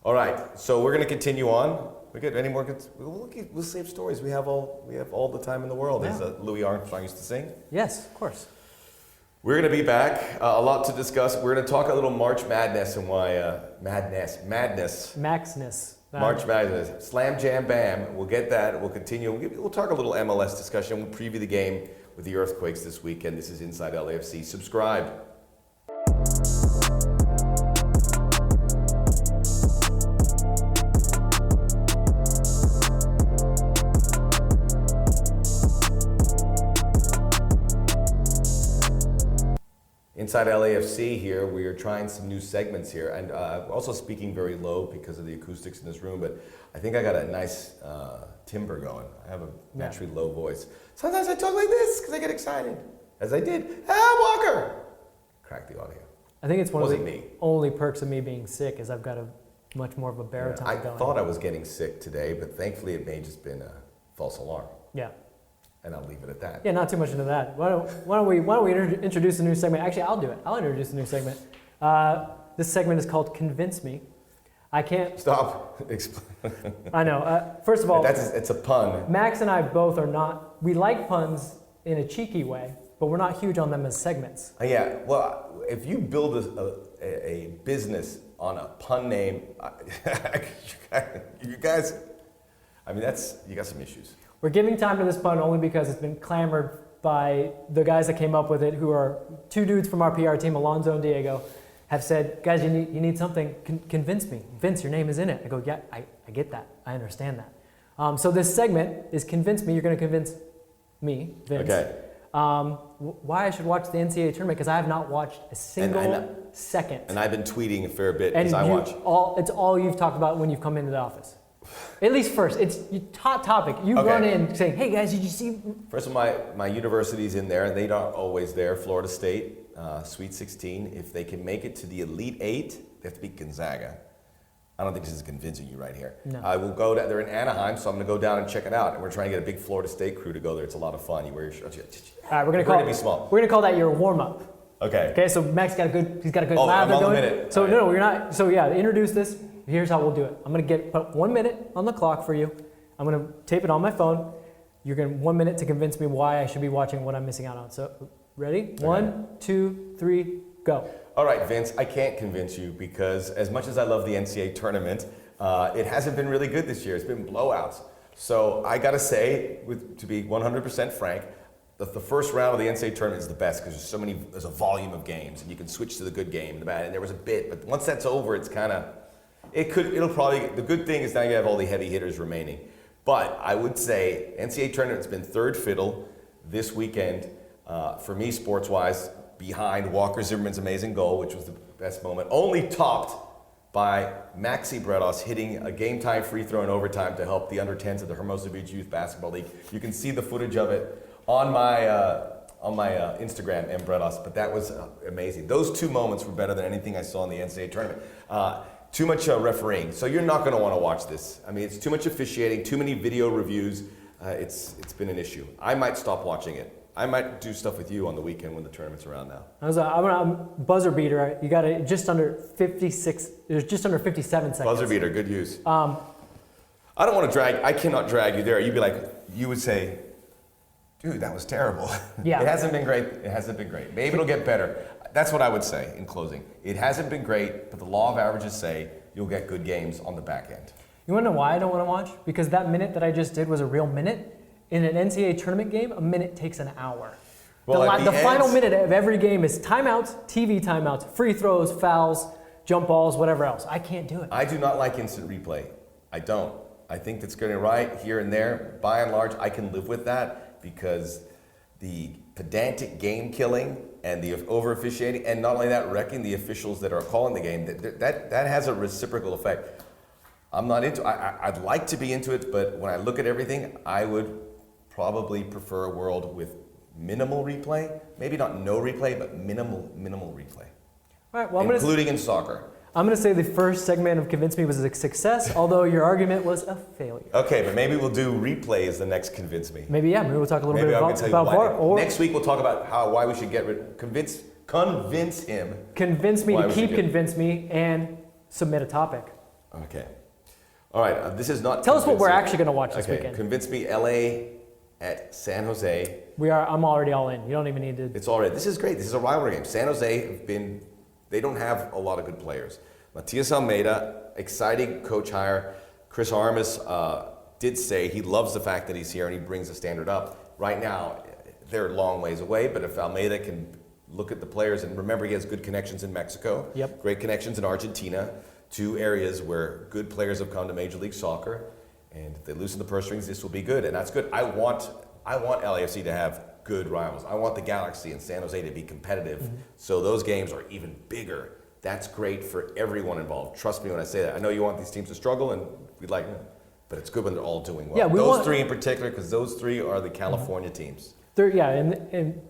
All right, so we're going to continue on. We get any more? We'll save stories. We have all the time in the world, as Louis Armstrong used to sing. Yes, of course. We're going to be back. A lot to discuss. We're going to talk a little March Madness and why madness. Maxness. March Madness. Slam Jam Bam. We'll get that. We'll continue. We'll talk a little MLS discussion. We'll preview the game with the Earthquakes this weekend. This is Inside LAFC. Subscribe. Inside LAFC here, we are trying some new segments here, and also speaking very low because of the acoustics in this room, but I think I got a nice timbre going. I have a naturally low voice. Sometimes I talk like this because I get excited, as I did. Walker! Crack the audio. I think it's one of the me. only perks of me being sick is I've got a much more of a baritone I going. thought I was getting sick today, but thankfully it may have just been a false alarm. Yeah. And I'll leave it at that. Yeah, not too much into that. Why don't we introduce a new segment? Actually, I'll do it. I'll introduce a new segment. This segment is called Convince Me. I can't... Stop. I know. First of all... It's a pun. Max and I both are not... We like puns in a cheeky way, but we're not huge on them as segments. Yeah, well, if you build a business on a pun name, you guys... I mean, you got some issues. We're giving time to this pun only because it's been clamored by the guys that came up with it, who are two dudes from our PR team, Alonzo and Diego, have said, guys, you need something, convince me. Vince, your name is in it. I go, yeah, I get that. I understand that. So this segment is Convince Me. You're going to convince me, Vince, why I should watch the NCAA tournament, because I have not watched a single second. And I've been tweeting a fair bit because I watch. It's all you've talked about when you've come into the office. At least first, it's hot topic. You run in saying, hey guys, did you see? First of all, my university's in there, and they aren't always there. Florida State, Sweet 16. If they can make it to the Elite 8, they have to beat Gonzaga. I don't think this is convincing you right here. No. I will go down, they're in Anaheim, so I'm gonna go down and check it out. And we're trying to get a big Florida State crew to go there. It's a lot of fun. You wear your shirts. All right, we're gonna call that your warm-up. Okay. Okay, so Max got a good Oh, lather I'm on going. the minute. So no, you're not. So yeah, introduce this. Here's how we'll do it. I'm gonna put 1 minute on the clock for you. I'm gonna tape it on my phone. You're gonna 1 minute to convince me why I should be watching what I'm missing out on. So ready? Okay. 1, 2, 3, go. All right, Vince, I can't convince you because as much as I love the NCAA tournament, it hasn't been really good this year. It's been blowouts. So I gotta say, to be 100% frank, the first round of the NCAA tournament is the best because there's a volume of games and you can switch to the good game and the bad. And there was a bit, but once that's over, it's kind of, the good thing is now you have all the heavy hitters remaining. But I would say NCAA tournament's been third fiddle this weekend for me sports-wise, behind Walker Zimmerman's amazing goal, which was the best moment, only topped by Maxi Bredos hitting a game-time free throw in overtime to help the under-10s of the Hermosa Beach Youth Basketball League. You can see the footage of it on my Instagram, M. Bredos, but that was amazing. Those two moments were better than anything I saw in the NCAA tournament. Too much refereeing, so you're not going to want to watch this. I mean, it's too much officiating, too many video reviews. It's been an issue. I might stop watching it. I might do stuff with you on the weekend when the tournament's around now. I'm buzzer beater. You got it just under 56. There's just under 57 seconds. Buzzer beater, good use. I don't want to I cannot drag you there. You would say, dude, that was terrible. Yeah. It hasn't been great. It hasn't been great. Maybe it'll get better. That's what I would say in closing. It hasn't been great, but the law of averages say you'll get good games on the back end. You want to know why I don't want to watch? Because that minute that I just did was a real minute. In an NCAA tournament game, a minute takes an hour. Well, the final minute of every game is timeouts, TV timeouts, free throws, fouls, jump balls, whatever else. I can't do it. I do not like instant replay. I don't. I think that's going right here and there. By and large, I can live with that because the pedantic game killing and the over officiating, and not only that, wrecking the officials that are calling the game, that has a reciprocal effect. I'm not into. I'd like to be into it, but when I look at everything, I would probably prefer a world with minimal replay. Maybe not no replay, but minimal replay. All right, well, including in soccer. I'm going to say the first segment of Convince Me was a success, although your argument was a failure. Okay, but maybe we'll do replay as the next Convince Me. Maybe we'll talk a little Maybe bit about VAR. Or next week we'll talk about why we should get rid. Convince him. Convince me to keep Convince Me and submit a topic. Okay. All right. This is not. Tell us what we're actually going to watch this weekend. Convince Me, LA at San Jose. I'm already all in. You don't even need to. It's already. This is great. This is a rivalry game. San Jose they don't have a lot of good players. Matias Almeida, exciting coach hire. Chris Armas did say he loves the fact that he's here and he brings the standard up. Right now, they're a long ways away, but if Almeida can look at the players, and remember he has good connections in Mexico, great connections in Argentina, two areas where good players have come to Major League Soccer, and if they loosen the purse strings, this will be good, and that's good. I want LAFC to have good rivals. I want the Galaxy and San Jose to be competitive, so those games are even bigger. That's great for everyone involved. Trust me when I say that. I know you want these teams to struggle, and we'd like them, but it's good when they're all doing well. Those three in particular, because those three are the California teams. In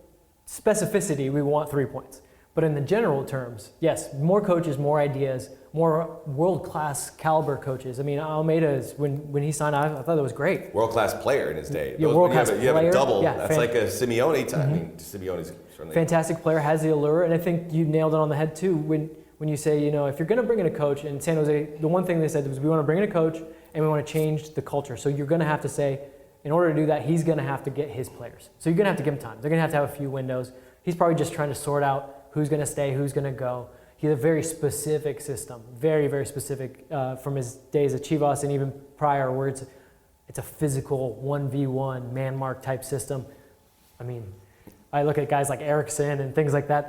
specificity, we want 3 points. But in the general terms, yes, more coaches, more ideas, more world-class caliber coaches. I mean, Almeida, when he signed, I thought that was great. World-class player in his day. Yeah, world-class player. You have a double. That's like a Simeone time. I mean, Simeone's certainly fantastic player, has the allure, and I think you nailed it on the head too. When you say, if you're going to bring in a coach, in San Jose, the one thing they said was we want to bring in a coach and we want to change the culture. So you're going to have to say, in order to do that, he's going to have to get his players. So you're going to have to give him time. They're going to have a few windows. He's probably just trying to sort out who's going to stay, who's going to go. He has a very specific system, very, very specific from his days at Chivas and even prior, where it's a physical 1v1 man mark type system. I mean, I look at guys like Eriksson and things like that.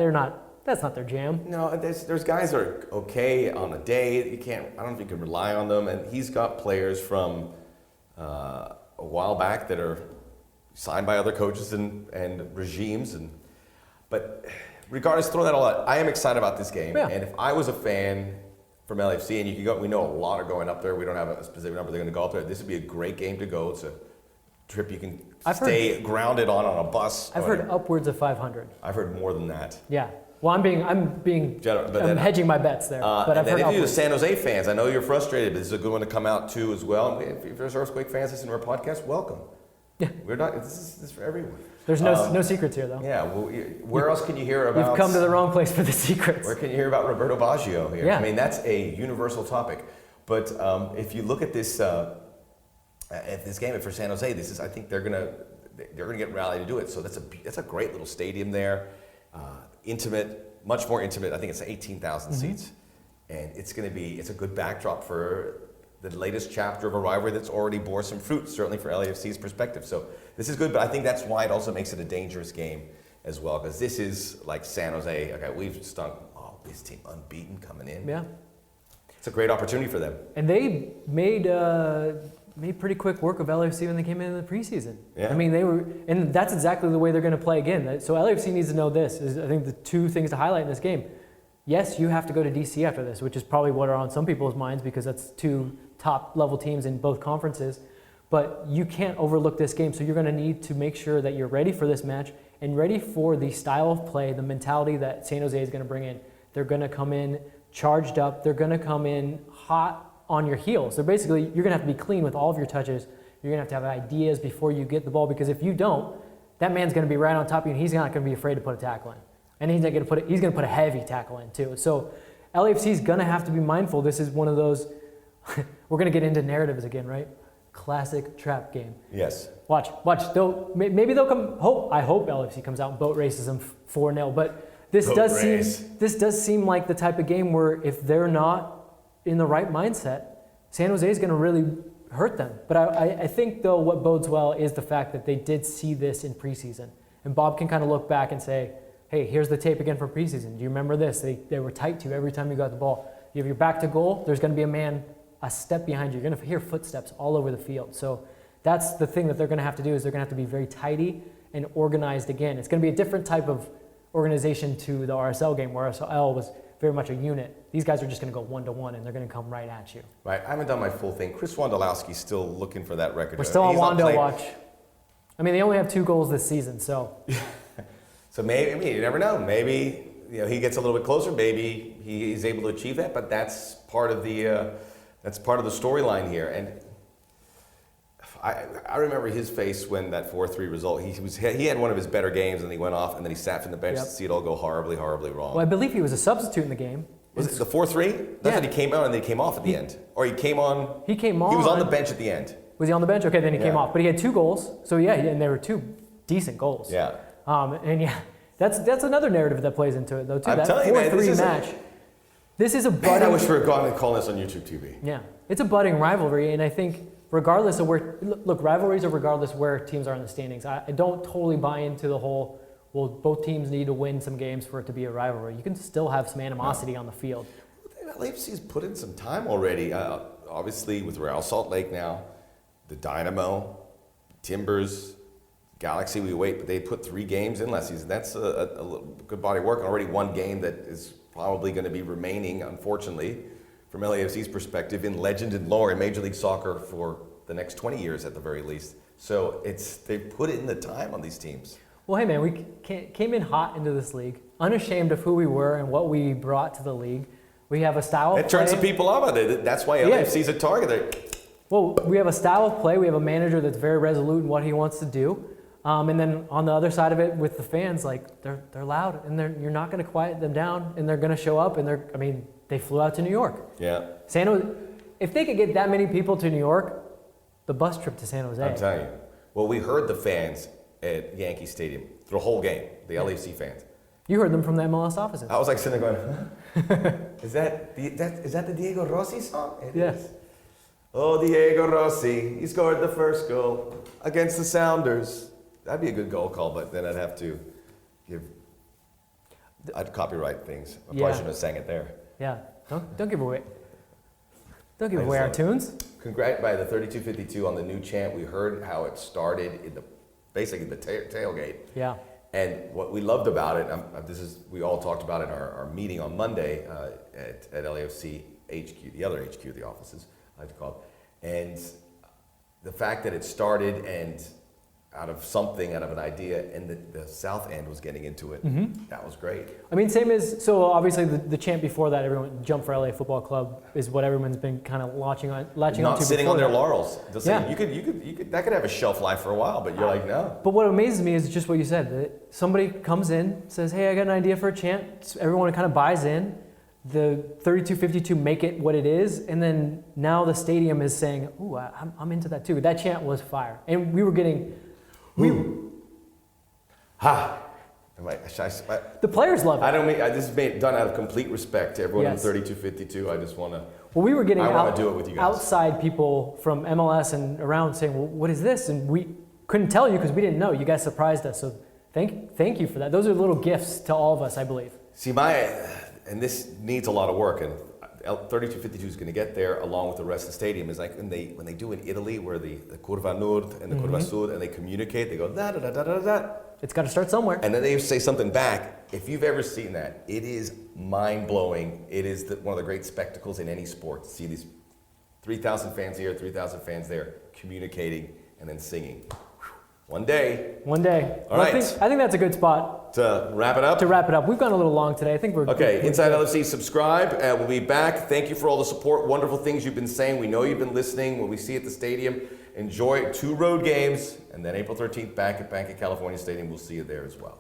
That's not their jam. No, there's guys that are okay on a day. I don't know if you can rely on them. And he's got players from a while back that are signed by other coaches and regimes. But regardless, throw that all out. I am excited about this game. Yeah. And if I was a fan from LAFC, and you can go, we know a lot are going up there. We don't have a specific number they're going to go up there. This would be a great game to go. It's a trip you can stay grounded on a bus. I've heard upwards of 500. I've heard more than that. Yeah. Well, I'm hedging my bets there. But I've heard if upwards. you're San Jose fans, I know you're frustrated, but this is a good one to come out to as well. If there's Earthquake fans listening to our podcast, welcome. Yeah. This is for everyone. There's no secrets here, though. Yeah. Well, where else can you hear about? You've come to the wrong place for the secrets. Where can you hear about Roberto Baggio here? Yeah. I mean, that's a universal topic. But if you look at this game for San Jose, I think they're gonna get rallied to do it. So that's a great little stadium there, intimate, much more intimate. I think it's 18,000 seats, and it's a good backdrop for the latest chapter of a rivalry that's already bore some fruit, certainly for LAFC's perspective. So this is good, but I think that's why it also makes it a dangerous game as well, because this is like San Jose. Okay, we've stunk. Oh, this team unbeaten coming in. Yeah, it's a great opportunity for them. And they made pretty quick work of LAFC when they came in the preseason. Yeah. I mean, and that's exactly the way they're going to play again. So LAFC needs to know this. I think the two things to highlight in this game. Yes, you have to go to DC after this, which is probably what are on some people's minds because that's two top-level teams in both conferences. But you can't overlook this game, so you're going to need to make sure that you're ready for this match and ready for the style of play, the mentality that San Jose is going to bring in. They're going to come in charged up. They're going to come in hot on your heels. So basically, you're going to have to be clean with all of your touches. You're going to have ideas before you get the ball because if you don't, that man's going to be right on top of you, and he's not going to be afraid to put a tackle in. And he's going to put a heavy tackle in too. So LAFC is going to have to be mindful. This is one of those, we're going to get into narratives again, right? Classic trap game. Yes. Watch. Maybe they'll come. I hope LAFC comes out and boat races them 4-0. But this does seem like the type of game where if they're not in the right mindset, San Jose is going to really hurt them. But I think though what bodes well is the fact that they did see this in preseason, and Bob can kind of look back and say, hey, here's the tape again from preseason. Do you remember this? They were tight to you every time you got the ball. You have your back to goal, there's going to be a man a step behind you. You're going to hear footsteps all over the field. So that's the thing that they're going to have to do is they're going to have to be very tidy and organized again. It's going to be a different type of organization to the RSL game, where RSL was very much a unit. These guys are just going to go one-to-one, and they're going to come right at you. Right. I haven't done my full thing. Chris Wondolowski's still looking for that record. We're still on He's not Wando playing. watch. I mean, they only have 2 goals this season, so. So maybe, I mean, you never know. Maybe he gets a little bit closer. Maybe he's able to achieve that. But that's part of the storyline here. And I remember his face when that 4-3 result. He had one of his better games, and he went off, and then he sat from the bench to see it all go horribly, horribly wrong. Well, I believe he was a substitute in the game. Was it the 4-3? That's Yeah. when he came out and then he came off at the end. Or he came on. He came on. He was on the bench at the end. Was he on the bench? Okay, then he came Yeah. off. But he had 2 goals. So yeah, and they were 2 decent goals. Yeah. And yeah, that's another narrative that plays into it though too. I'm That telling you, man, 4-3 match. This is a Man, budding. I wish we were calling this on YouTube TV. Yeah, it's a budding rivalry, and I think regardless of where look, rivalries are regardless where teams are in the standings. I don't totally buy into the whole. Well, both teams need to win some games for it to be a rivalry. You can still have some animosity on the field. LAFC's put in some time already. Obviously, with Real Salt Lake now, the Dynamo, Timbers, Galaxy, we wait, but they put 3 games in last season. That's a good body of work, and already 1 game that is probably going to be remaining, unfortunately, from LAFC's perspective, in legend and lore in Major League Soccer for the next 20 years at the very least. So they've put in the time on these teams. Well, hey man, we came in hot into this league, unashamed of who we were and what we brought to the league. We have a style of It turns play. some people off. That's why LAFC's a target. Well, we have a style of play. We have a manager that's very resolute in what he wants to do. And then on the other side of it, with the fans, like they're loud, and you're not going to quiet them down, and they're going to show up. And they flew out to New York. Yeah. San Jose. If they could get that many people to New York, the bus trip to San Jose. I'm telling you. Well, we heard the fans at Yankee Stadium through the whole game. The LAFC fans. You heard them from the MLS offices. I was like sitting there going, huh? Is that the Diego Rossi song? It Yes. is. Oh, Diego Rossi, he scored the first goal against the Sounders. That'd be a good goal call, but then I'd have to I'd copyright things. I probably shouldn't have sang it there. Yeah. Don't give away. Don't give away our tunes. Congrats by the 3252 on the new chant. We heard how it started in basically the tailgate. Yeah. And what we loved about it, we all talked about it in our meeting on Monday at LAFC HQ, the other HQ, the offices, I like to call it. And the fact that it started and out of an idea, and the South End was getting into it, that was great. I mean, same as, so obviously the chant before that, everyone, Jump for LA Football Club, is what everyone's been kind of latching on to. Not sitting on their laurels. Yeah. You could that could have a shelf life for a while, but you're like, no. But what amazes me is just what you said. That somebody comes in, says, hey, I got an idea for a chant. Everyone kind of buys in. The 3252 make it what it is. And then now the stadium is saying, ooh, I'm into that too. That chant was fire. And we were getting... The players love it. I don't mean this is done out of complete respect to everyone Yes. in 3252. I just want to. Well, we were getting I want to do it with you guys. outside people from MLS and around saying, well, what is this? And we couldn't tell you because we didn't know. You guys surprised us. So thank you for that. Those are little gifts to all of us, I believe. See, and this needs a lot of work, and 3252 is going to get there along with the rest of the stadium. Is like when they do in Italy, where the Curva Nord and the Curva Sud, and they communicate. They go da da da da da da. It's got to start somewhere. And then they say something back. If you've ever seen that, it is mind-blowing. It is one of the great spectacles in any sport to see these 3,000 fans here, 3,000 fans there, communicating and then singing. One day. One day. All right. I think that's a good spot To wrap it up? to wrap it up. We've gone a little long today. I think we're Okay, we're Inside good. LFC, subscribe. We'll be back. Thank you for all the support, wonderful things you've been saying. We know you've been listening. When we see you at the stadium, enjoy 2 road games, and then April 13th back at Bank of California Stadium. We'll see you there as well.